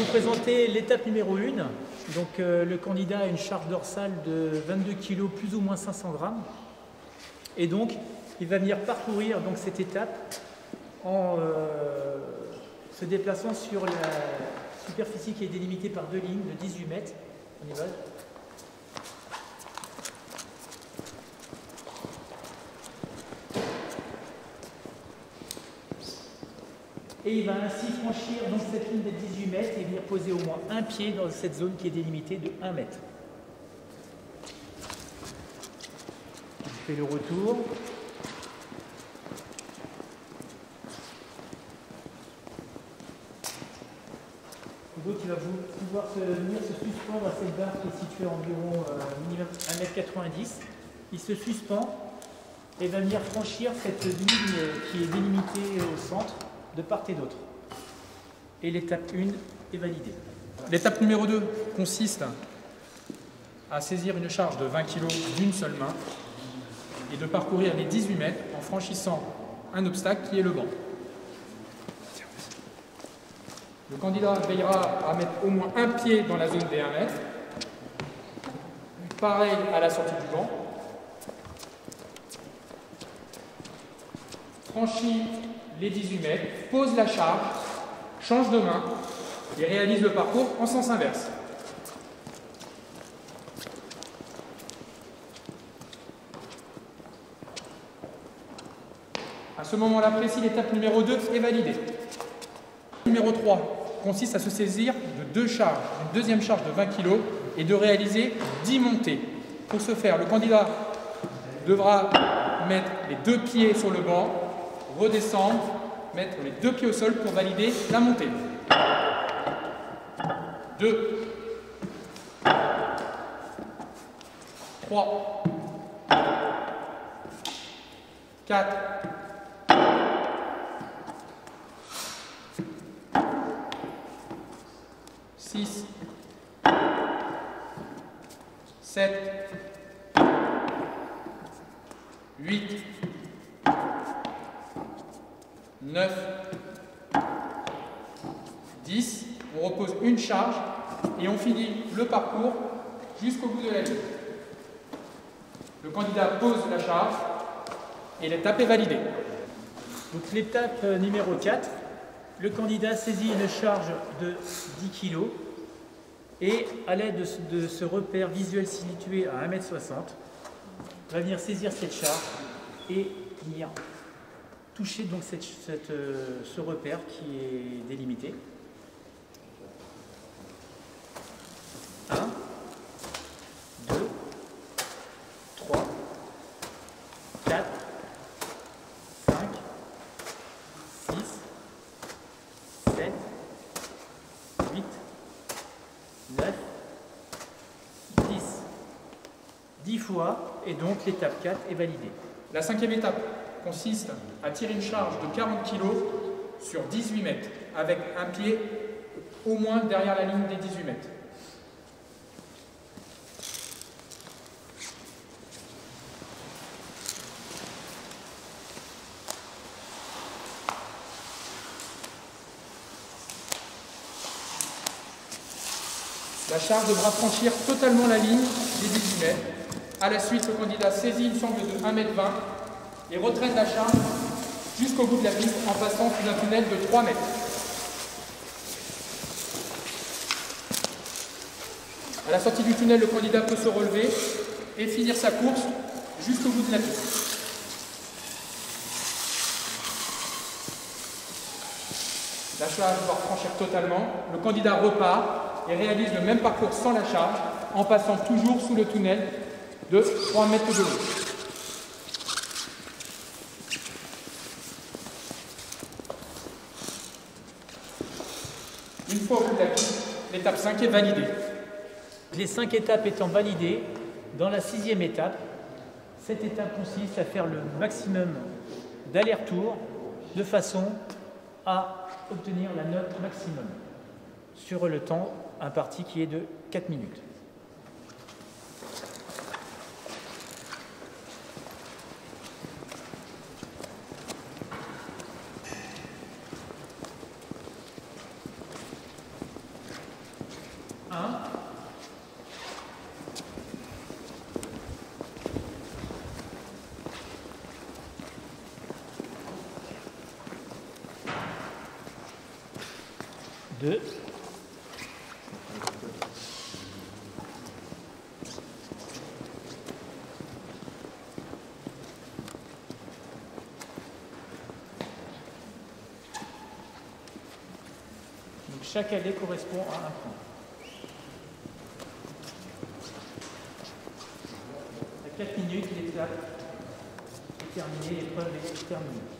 présenter l'étape numéro 1. Donc, le candidat a une charge dorsale de 22 kg, plus ou moins 500 grammes. Et donc, il va venir parcourir donc, cette étape en se déplaçant sur la superficie qui est délimitée par deux lignes de 18 mètres. On y va. Et il va ainsi franchir donc, cette ligne de 18 mètres et venir poser au moins un pied dans cette zone qui est délimitée de 1 mètre. Il fait le retour. Donc il va pouvoir venir se suspendre à cette barre qui est située à environ minimum 1,90 m. Il se suspend et va venir franchir cette ligne qui est délimitée au centre de part et d'autre. Et l'étape 1 est validée. L'étape numéro 2 consiste à saisir une charge de 20 kg d'une seule main et de parcourir les 18 mètres en franchissant un obstacle qui est le banc. Le candidat veillera à mettre au moins un pied dans la zone des 1 mètre. Pareil à la sortie du banc. Franchit les 18 mètres, pose la charge, change de main et réalise le parcours en sens inverse. À ce moment-là précis, l'étape numéro 2 est validée. Numéro 3 consiste à se saisir de deux charges, une deuxième charge de 20 kg et de réaliser 10 montées. Pour ce faire, le candidat devra mettre les deux pieds sur le banc, redescendre, mettre les deux pieds au sol pour valider la montée. 2, 3, 4, 6, 7, 8, 9, 10. On repose une charge et on finit le parcours jusqu'au bout de la ligne. Le candidat pose la charge et l'étape est validée. Donc l'étape numéro 4, le candidat saisit une charge de 10 kg et à l'aide de ce repère visuel situé à 1,60 m, va venir saisir cette charge et venir toucher donc ce repère qui est délimité. 1, 2, 3, 4, 5, 6, 7, 8, 9, 10. 10 fois, et donc l'étape 4 est validée. La cinquième étape consiste à tirer une charge de 40 kg sur 18 mètres, avec un pied au moins derrière la ligne des 18 mètres. La charge devra franchir totalement la ligne des 18 mètres. À la suite, le candidat saisit une sangle de 1,20 m et retraîne la charge jusqu'au bout de la piste en passant sous un tunnel de 3 mètres. À la sortie du tunnel, le candidat peut se relever et finir sa course jusqu'au bout de la piste. La charge doit franchir totalement. Le candidat repart et réalise le même parcours sans la charge en passant toujours sous le tunnel de 3 mètres de long. Une fois au bout de la piste, l'étape 5 est validée. Les 5 étapes étant validées, dans la 6e étape, cette étape consiste à faire le maximum d'allers-retours de façon à obtenir la note maximum sur le temps imparti qui est de 4 minutes. 2. Donc chaque allée correspond à un point. À 4 minutes, l'étape est terminée, l'épreuve est terminée.